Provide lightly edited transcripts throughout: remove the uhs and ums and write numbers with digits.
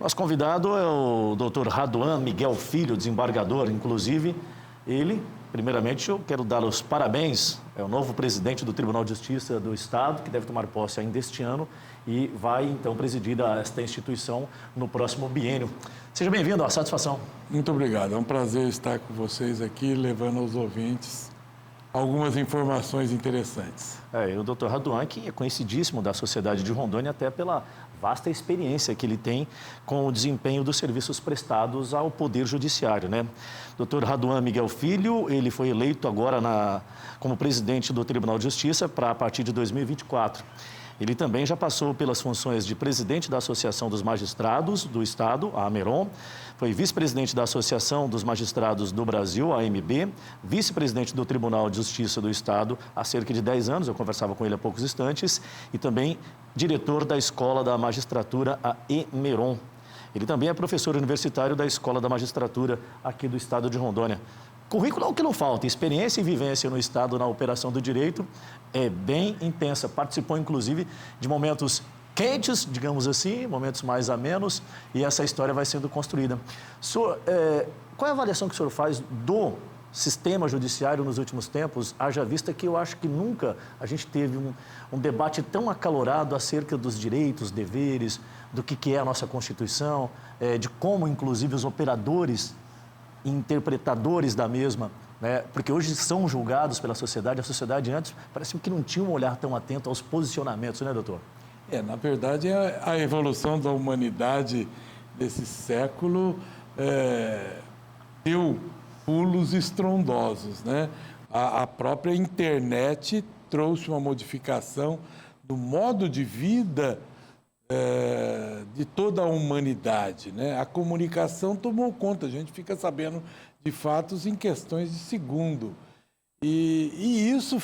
Nosso convidado é o Dr. Raduan Miguel Filho, desembargador. Inclusive, ele, primeiramente, eu quero dar os parabéns. É o novo presidente do Tribunal de Justiça do Estado, que deve tomar posse ainda este ano e vai, então, presidir esta instituição no próximo biênio. Seja bem-vindo, satisfação. Muito obrigado. É um prazer estar com vocês aqui, levando aos ouvintes algumas informações interessantes. E o Dr. Raduan, que é conhecidíssimo da sociedade de Rondônia, até pela vasta experiência que ele tem com o desempenho dos serviços prestados ao Poder Judiciário, né? Dr. Raduan Miguel Filho, ele foi eleito agora como presidente do Tribunal de Justiça a partir de 2024. Ele também já passou pelas funções de presidente da Associação dos Magistrados do Estado, a AMERON, foi vice-presidente da Associação dos Magistrados do Brasil, a AMB, vice-presidente do Tribunal de Justiça do Estado há cerca de 10 anos, eu conversava com ele há poucos instantes, e também diretor da Escola da Magistratura, a EMERON. Ele também é professor universitário da Escola da Magistratura aqui do Estado de Rondônia. Currículo é o que não falta, experiência e vivência no Estado na operação do direito é bem intensa. Participou, inclusive, de momentos quentes, digamos assim, momentos mais amenos, e essa história vai sendo construída. Senhor, qual é a avaliação que o senhor faz do sistema judiciário nos últimos tempos, haja vista que eu acho que nunca a gente teve um debate tão acalorado acerca dos direitos, deveres, do que é a nossa Constituição, de como, inclusive, os operadores interpretadores da mesma, né? Porque hoje são julgados pela sociedade. A sociedade antes parece que não tinha um olhar tão atento aos posicionamentos, né, doutor? Na verdade, a evolução da humanidade desse século deu pulos estrondosos, né? A própria internet trouxe uma modificação do modo de vida de toda a humanidade, né? A comunicação tomou conta, a gente fica sabendo de fatos em questões de segundo. E isso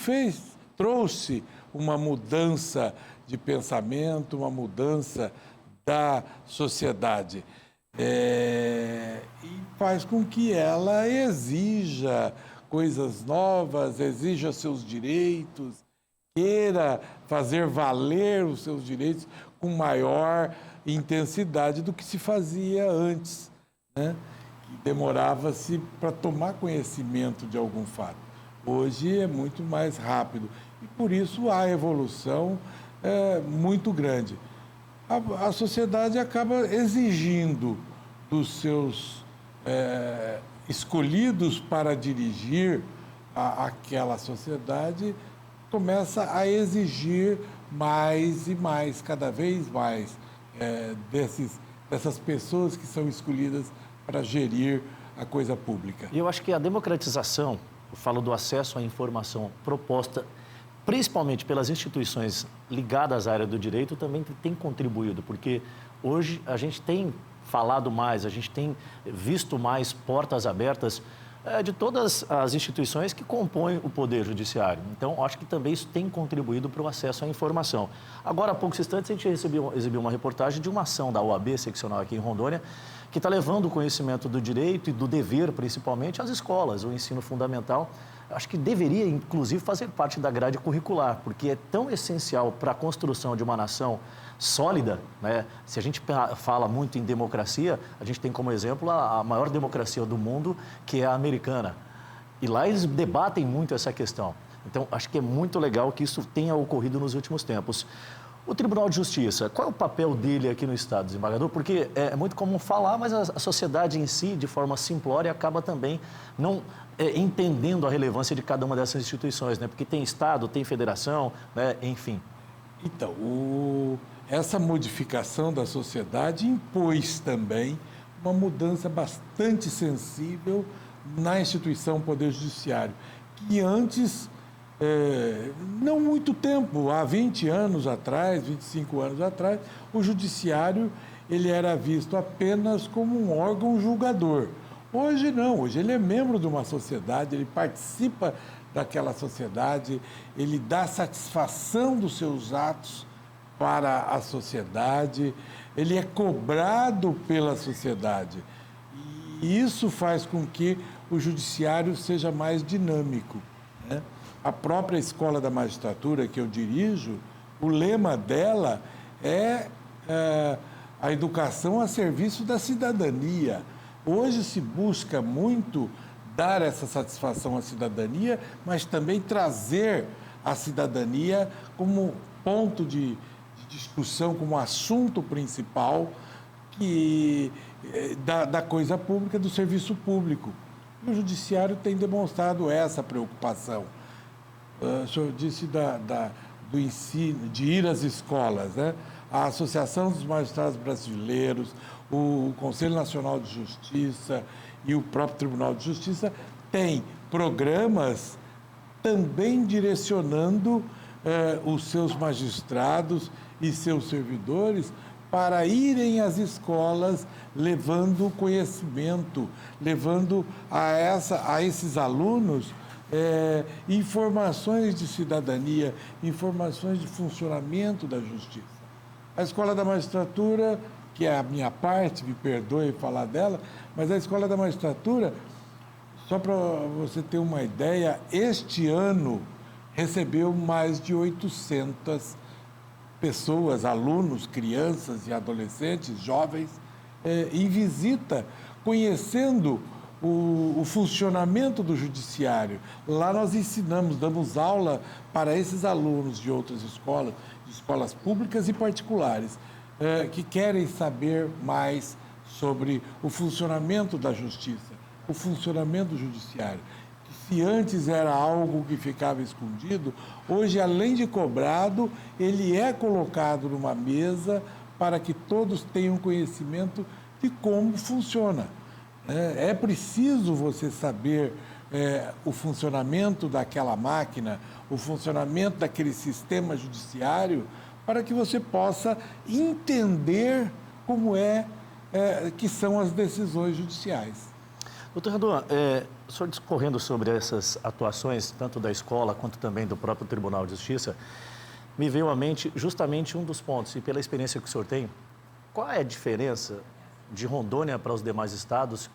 trouxe uma mudança de pensamento, uma mudança da sociedade. E faz com que ela exija coisas novas, exija seus direitos, queira fazer valer os seus direitos com maior intensidade do que se fazia antes, né? Demorava-se para tomar conhecimento de algum fato. Hoje é muito mais rápido e, por isso, a evolução é muito grande. A sociedade acaba exigindo dos seus escolhidos para dirigir aquela sociedade, começa a exigir mais e mais, cada vez mais, dessas pessoas que são escolhidas para gerir a coisa pública. E eu acho que a democratização, eu falo do acesso à informação proposta, principalmente pelas instituições ligadas à área do direito, também tem contribuído, porque hoje a gente tem falado mais, a gente tem visto mais portas abertas de todas as instituições que compõem o Poder Judiciário. Então, acho que também isso tem contribuído para o acesso à informação. Agora, há poucos instantes, a gente exibiu uma reportagem de uma ação da OAB seccional aqui em Rondônia, que está levando o conhecimento do direito e do dever, principalmente, às escolas, o ensino fundamental. Acho que deveria, inclusive, fazer parte da grade curricular, porque é tão essencial para a construção de uma nação sólida, né? Se a gente fala muito em democracia, a gente tem como exemplo a maior democracia do mundo, que é a americana. E lá eles debatem muito essa questão. Então, acho que é muito legal que isso tenha ocorrido nos últimos tempos. O Tribunal de Justiça, qual é o papel dele aqui no Estado, desembargador? Porque é muito comum falar, mas a sociedade em si, de forma simplória, acaba também não entendendo a relevância de cada uma dessas instituições, né? Porque tem Estado, tem federação, né? Enfim. Então, essa modificação da sociedade impôs também uma mudança bastante sensível na instituição Poder Judiciário, que antes, não muito tempo, há 20 anos atrás, 25 anos atrás, o Judiciário ele era visto apenas como um órgão julgador. Hoje não, hoje ele é membro de uma sociedade, ele participa daquela sociedade, ele dá satisfação dos seus atos para a sociedade, ele é cobrado pela sociedade. E isso faz com que o judiciário seja mais dinâmico, né? A própria Escola da Magistratura que eu dirijo, o lema dela é a educação a serviço da cidadania. Hoje se busca muito dar essa satisfação à cidadania, mas também trazer a cidadania como ponto de discussão, como assunto principal da coisa pública, do serviço público. E o Judiciário tem demonstrado essa preocupação. O senhor disse do ensino, de ir às escolas, né? A Associação dos Magistrados Brasileiros, o Conselho Nacional de Justiça e o próprio Tribunal de Justiça têm programas também direcionando os seus magistrados e seus servidores para irem às escolas levando conhecimento, levando a esses alunos informações de cidadania, informações de funcionamento da justiça. A Escola da Magistratura, que é a minha parte, me perdoe falar dela, mas a Escola da Magistratura, só para você ter uma ideia, este ano recebeu mais de 800 pessoas, alunos, crianças e adolescentes, jovens, em visita, conhecendo o funcionamento do judiciário. Lá nós ensinamos, damos aula para esses alunos de outras escolas, de escolas públicas e particulares, que querem saber mais sobre o funcionamento da justiça, o funcionamento do judiciário. Se antes era algo que ficava escondido, hoje, além de cobrado, ele é colocado numa mesa para que todos tenham conhecimento de como funciona. É preciso você saber o funcionamento daquela máquina, o funcionamento daquele sistema judiciário, para que você possa entender como que são as decisões judiciais. Doutor Raduan, o senhor discorrendo sobre essas atuações, tanto da escola quanto também do próprio Tribunal de Justiça, me veio à mente justamente um dos pontos, e pela experiência que o senhor tem, qual é a diferença de Rondônia para os demais estados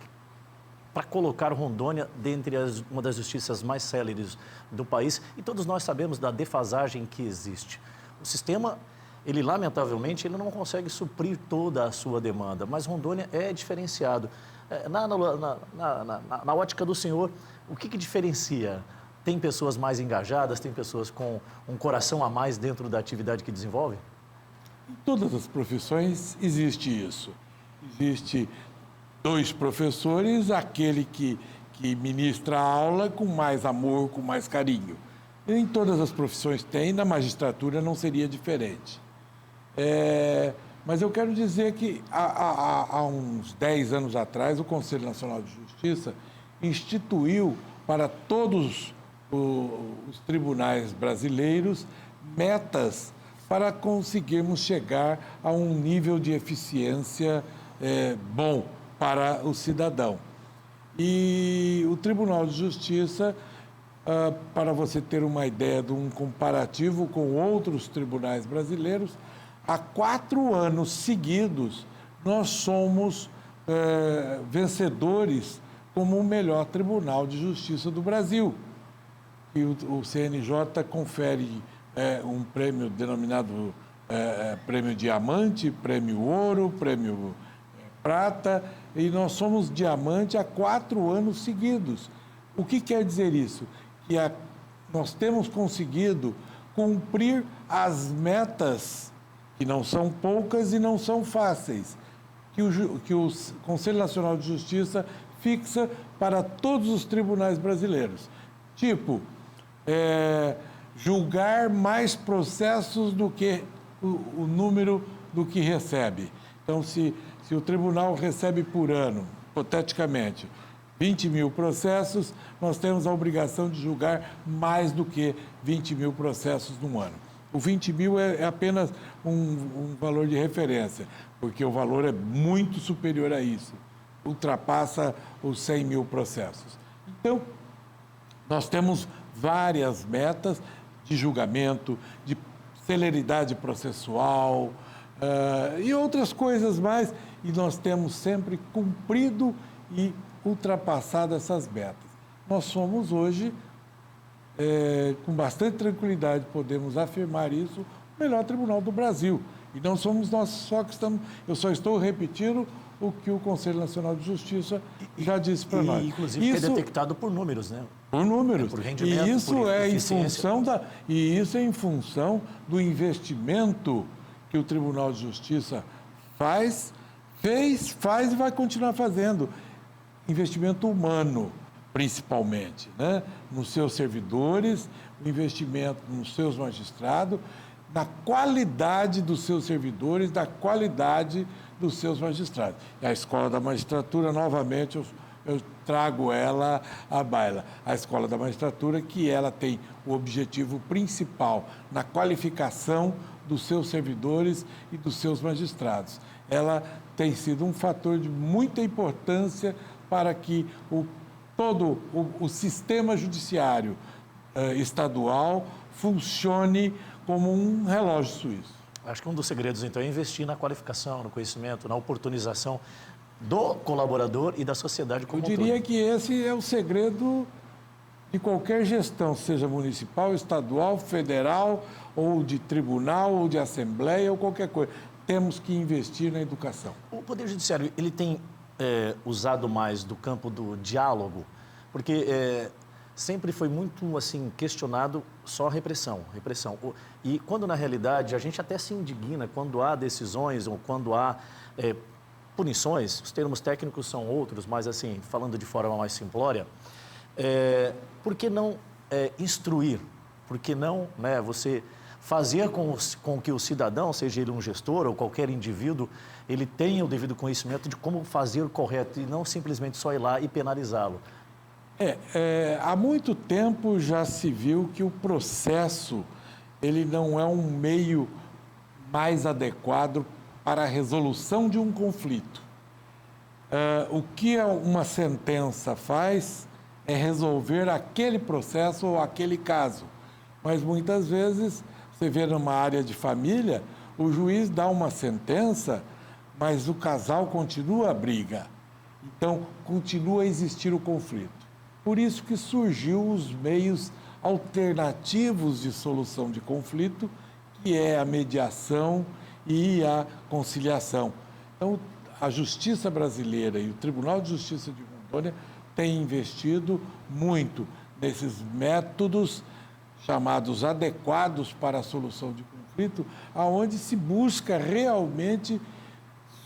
para colocar Rondônia dentre uma das justiças mais céleres do país? E todos nós sabemos da defasagem que existe. O sistema, ele lamentavelmente, ele não consegue suprir toda a sua demanda, mas Rondônia é diferenciado. Na ótica do senhor, o que diferencia? Tem pessoas mais engajadas, tem pessoas com um coração a mais dentro da atividade que desenvolve? Em todas as profissões existe isso. Existe 2 professores, aquele que ministra a aula com mais amor, com mais carinho. Em todas as profissões tem, na magistratura não seria diferente. Mas eu quero dizer que há uns 10 anos atrás, o Conselho Nacional de Justiça instituiu para todos os tribunais brasileiros metas para conseguirmos chegar a um nível de eficiência bom para o cidadão. E o Tribunal de Justiça, para você ter uma ideia de um comparativo com outros tribunais brasileiros, há 4 anos seguidos, nós somos vencedores como o melhor Tribunal de Justiça do Brasil. E o CNJ confere um prêmio denominado Prêmio Diamante, Prêmio Ouro, Prêmio Prata, e nós somos diamante há 4 anos seguidos. O que quer dizer isso? Que nós temos conseguido cumprir as metas, que não são poucas e não são fáceis, que o Conselho Nacional de Justiça fixa para todos os tribunais brasileiros. Tipo, julgar mais processos do que o número do que recebe. Então, se o tribunal recebe por ano, hipoteticamente, 20 mil processos, nós temos a obrigação de julgar mais do que 20 mil processos num ano. O 20 mil é apenas um valor de referência, porque o valor é muito superior a isso, ultrapassa os 100 mil processos. Então, nós temos várias metas de julgamento, de celeridade processual e outras coisas mais, e nós temos sempre cumprido e ultrapassado essas metas. Nós somos hoje, com bastante tranquilidade, podemos afirmar isso, o melhor tribunal do Brasil. E não somos nós só que estamos... Eu só estou repetindo o que o Conselho Nacional de Justiça já disse para nós. Inclusive, isso é detectado por números, né? Por números. Por rendimento, e isso por é eficiência. em função do investimento que o Tribunal de Justiça faz e vai continuar fazendo. Investimento humano, principalmente, né? Nos seus servidores, o investimento nos seus magistrados, na qualidade dos seus servidores, da qualidade dos seus magistrados. E a Escola da Magistratura, novamente, eu trago ela à baila. A Escola da Magistratura, que ela tem o objetivo principal na qualificação dos seus servidores e dos seus magistrados. Ela tem sido um fator de muita importância para que todo o sistema judiciário estadual funcione como um relógio suíço. Acho que um dos segredos, então, é investir na qualificação, no conhecimento, na oportunização do colaborador e da sociedade como um todo. Eu diria que esse é o segredo de qualquer gestão, seja municipal, estadual, federal, ou de tribunal, ou de assembleia, ou qualquer coisa. Temos que investir na educação. O Poder Judiciário, ele tem usado mais do campo do diálogo, porque sempre foi muito assim questionado só repressão. E quando na realidade a gente até se indigna quando há decisões ou quando há punições, os termos técnicos são outros, mas assim, falando de forma mais simplória, por que não instruir? Por que não, né, você fazer com que o cidadão, seja ele um gestor ou qualquer indivíduo, ele tenha o devido conhecimento de como fazer o correto e não simplesmente só ir lá e penalizá-lo? Há muito tempo já se viu que o processo ele não é um meio mais adequado para a resolução de um conflito. O que uma sentença faz é resolver aquele processo ou aquele caso. Mas muitas vezes, você vê numa área de família, o juiz dá uma sentença, mas o casal continua a briga. Então, continua a existir o conflito. Por isso que surgiu os meios alternativos de solução de conflito, que é a mediação e a conciliação. Então, a Justiça brasileira e o Tribunal de Justiça de Rondônia têm investido muito nesses métodos chamados adequados para a solução de conflito, aonde se busca realmente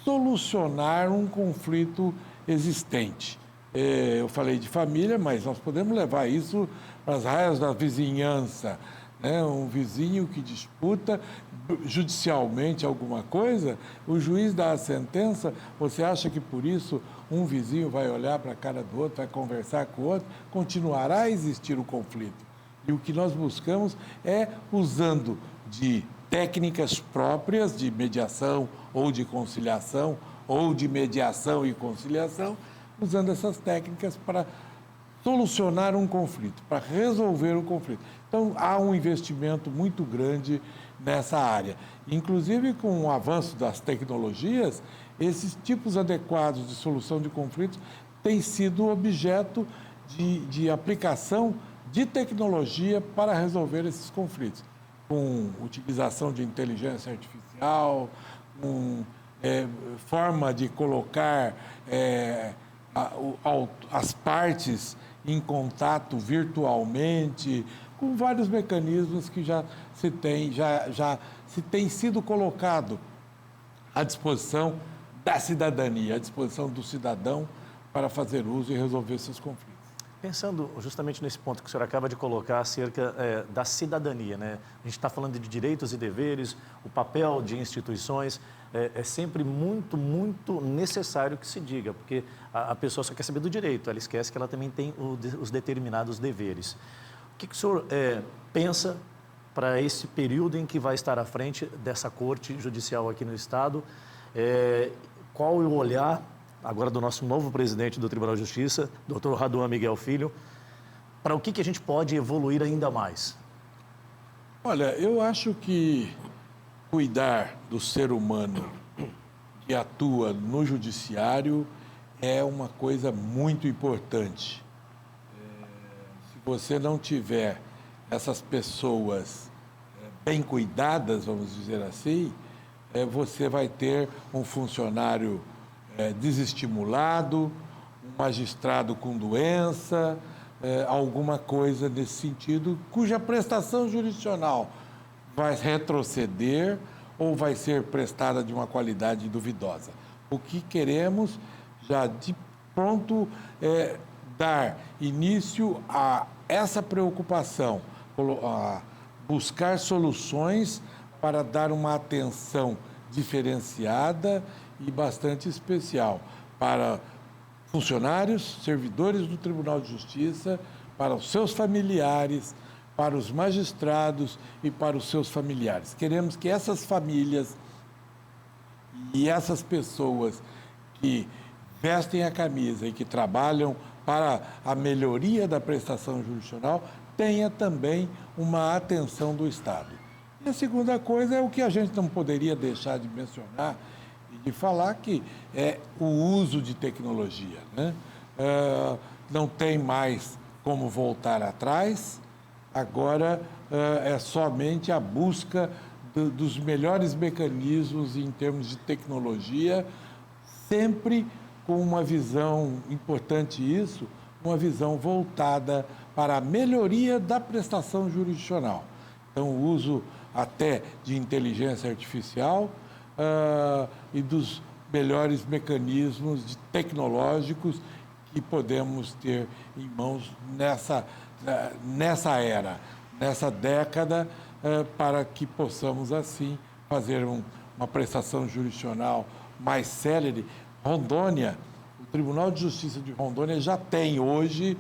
solucionar um conflito existente. Eu falei de família, mas nós podemos levar isso para as raias da vizinhança, né? Um vizinho que disputa judicialmente alguma coisa, o juiz dá a sentença, você acha que por isso um vizinho vai olhar para a cara do outro, vai conversar com o outro? Continuará a existir o conflito. E o que nós buscamos é, usando de técnicas próprias de mediação ou de conciliação, ou de mediação e conciliação, usando essas técnicas para solucionar um conflito, para resolver o conflito. Então, há um investimento muito grande nessa área. Inclusive, com o avanço das tecnologias, esses tipos adequados de solução de conflitos têm sido objeto de aplicação de tecnologia para resolver esses conflitos, com utilização de inteligência artificial, com forma de colocar as partes em contato virtualmente, com vários mecanismos que já se tem sido colocado à disposição da cidadania, à disposição do cidadão para fazer uso e resolver seus conflitos. Pensando justamente nesse ponto que o senhor acaba de colocar acerca da cidadania, né? A gente está falando de direitos e deveres, o papel de instituições, é sempre muito, muito necessário que se diga, porque a pessoa só quer saber do direito, ela esquece que ela também tem os determinados deveres. O que o senhor pensa para esse período em que vai estar à frente dessa corte judicial aqui no Estado? Qual é o olhar agora do nosso novo presidente do Tribunal de Justiça, Dr. Raduan Miguel Filho, para o que a gente pode evoluir ainda mais? Olha, eu acho que cuidar do ser humano que atua no judiciário é uma coisa muito importante. Se você não tiver essas pessoas bem cuidadas, vamos dizer assim, você vai ter um funcionário desestimulado, um magistrado com doença, alguma coisa nesse sentido, cuja prestação jurisdicional vai retroceder ou vai ser prestada de uma qualidade duvidosa. O que queremos, já de pronto, é dar início a essa preocupação, a buscar soluções para dar uma atenção diferenciada e bastante especial para funcionários, servidores do Tribunal de Justiça, para os seus familiares, para os magistrados e para os seus familiares. Queremos que essas famílias e essas pessoas que vestem a camisa e que trabalham para a melhoria da prestação jurisdicional tenha também uma atenção do Estado. E a segunda coisa é o que a gente não poderia deixar de mencionar e de falar, que é o uso de tecnologia, né? Não tem mais como voltar atrás, agora é somente a busca dos melhores mecanismos em termos de tecnologia, sempre com uma visão, importante isso, uma visão voltada para a melhoria da prestação jurisdicional. Então, o uso até de inteligência artificial e dos melhores mecanismos tecnológicos que podemos ter em mãos nessa era, nessa década, para que possamos, assim, fazer uma prestação jurisdicional mais célere. Rondônia, o Tribunal de Justiça de Rondônia já tem hoje,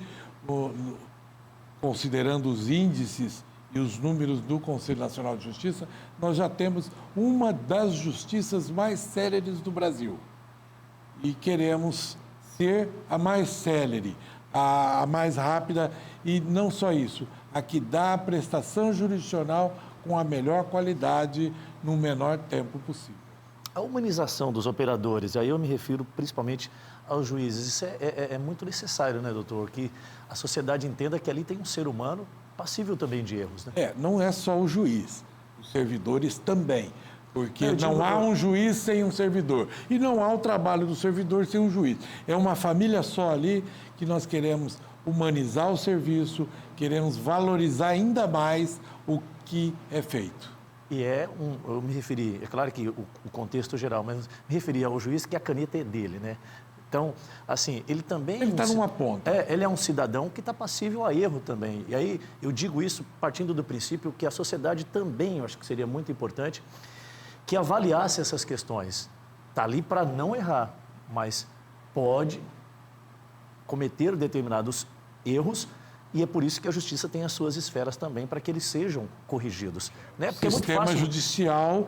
considerando os índices e os números do Conselho Nacional de Justiça, nós já temos uma das justiças mais céleres do Brasil. E queremos ser a mais célere, a mais rápida, e não só isso, a que dá a prestação jurisdicional com a melhor qualidade no menor tempo possível. A humanização dos operadores, aí eu me refiro principalmente aos juízes, isso é muito necessário, né, doutor? Que a sociedade entenda que ali tem um ser humano passível também de erros, né? Não é só o juiz, os servidores também, porque não há um juiz sem um servidor e não há o trabalho do servidor sem um juiz. É uma família só ali que nós queremos humanizar o serviço, queremos valorizar ainda mais o que é feito. E eu me referi, é claro que o contexto geral, mas me referi ao juiz que a caneta é dele, né? Então, assim, ele também... Ele está numa ponta. Ele é um cidadão que está passível a erro também. E aí, eu digo isso partindo do princípio que a sociedade também, eu acho que seria muito importante, que avaliasse essas questões. Está ali para não errar, mas pode cometer determinados erros, e é por isso que a justiça tem as suas esferas também, para que eles sejam corrigidos. Né? Porque sistema judicial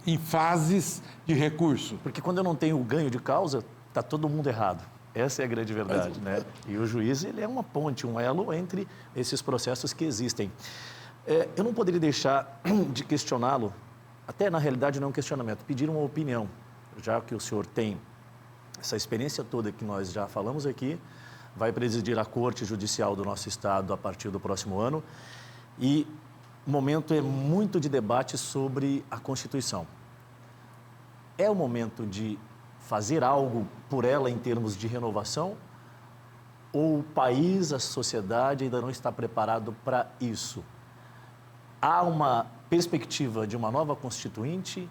em fases de recurso. Porque quando eu não tenho o ganho de causa, está todo mundo errado. Essa é a grande verdade, né? E o juiz, ele é uma ponte, um elo entre esses processos que existem. Eu não poderia deixar de questioná-lo, até na realidade não é um questionamento, pedir uma opinião, já que o senhor tem essa experiência toda que nós já falamos aqui, vai presidir a Corte Judicial do nosso Estado a partir do próximo ano, e o momento é muito de debate sobre a Constituição. É o momento de fazer algo por ela em termos de renovação, ou o país, a sociedade ainda não está preparado para isso? Há uma perspectiva de uma nova Constituinte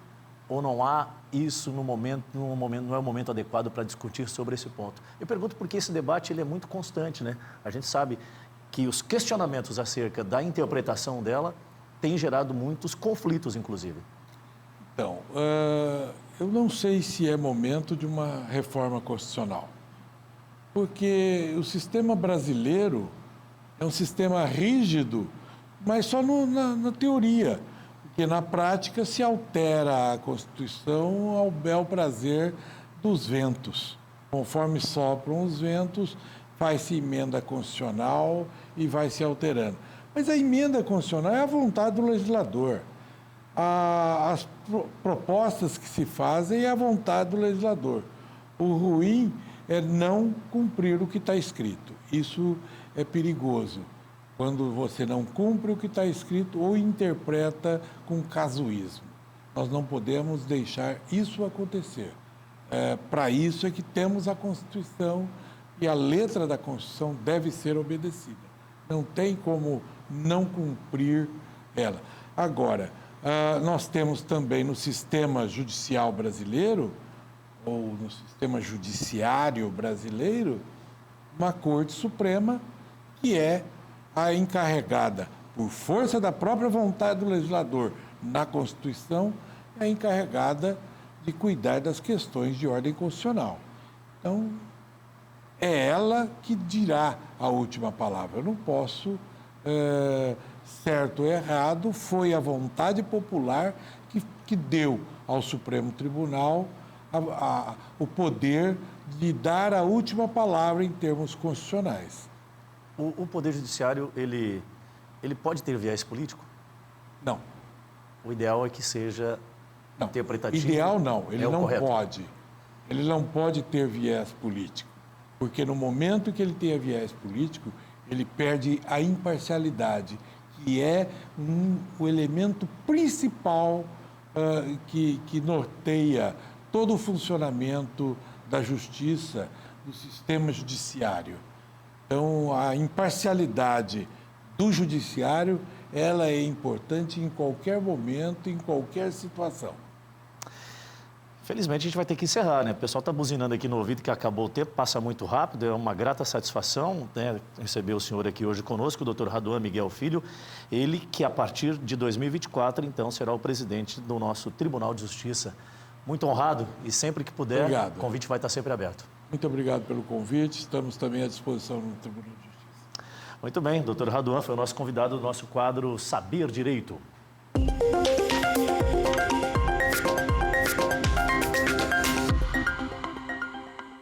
ou não há isso no momento, não é o momento adequado para discutir sobre esse ponto? Eu pergunto porque esse debate ele é muito constante, né? A gente sabe que os questionamentos acerca da interpretação dela têm gerado muitos conflitos, inclusive. Então, eu não sei se é momento de uma reforma constitucional, porque o sistema brasileiro é um sistema rígido, mas só na teoria, porque na prática se altera a Constituição ao bel prazer dos ventos. Conforme sopram os ventos, faz-se emenda constitucional e vai se alterando. Mas a emenda constitucional é a vontade do legislador. As propostas que se fazem é a vontade do legislador. O ruim é não cumprir o que está escrito. Isso é perigoso, quando você não cumpre o que está escrito ou interpreta com casuísmo. Nós não podemos deixar isso acontecer. Para isso é que temos a Constituição e a letra da Constituição deve ser obedecida. Não tem como não cumprir ela. Agora, nós temos também no sistema judicial brasileiro, ou no sistema judiciário brasileiro, uma Corte Suprema que é a encarregada, por força da própria vontade do legislador na Constituição, é a encarregada de cuidar das questões de ordem constitucional. Então, é ela que dirá a última palavra. Eu não posso, certo ou errado, foi a vontade popular que deu ao Supremo Tribunal o poder de dar a última palavra em termos constitucionais. O Poder Judiciário, ele pode ter viés político? Não. O ideal é que seja interpretativo. Ideal não, ele não correto. pode. Ele não pode ter viés político, porque no momento que ele tenha viés político, ele perde a imparcialidade, que é o elemento principal que norteia todo o funcionamento da justiça, do sistema judiciário. Então, a imparcialidade do judiciário, ela é importante em qualquer momento, em qualquer situação. Felizmente, a gente vai ter que encerrar, né? O pessoal está buzinando aqui no ouvido que acabou o tempo, passa muito rápido, é uma grata satisfação, né, receber o senhor aqui hoje conosco, o Dr. Raduan Miguel Filho, ele que a partir de 2024, então, será o presidente do nosso Tribunal de Justiça. Muito honrado e sempre que puder, Obrigado. O convite vai estar sempre aberto. Muito obrigado pelo convite, estamos também à disposição no Tribunal de Justiça. Muito bem, Dr. Raduan foi o nosso convidado do nosso quadro Saber Direito.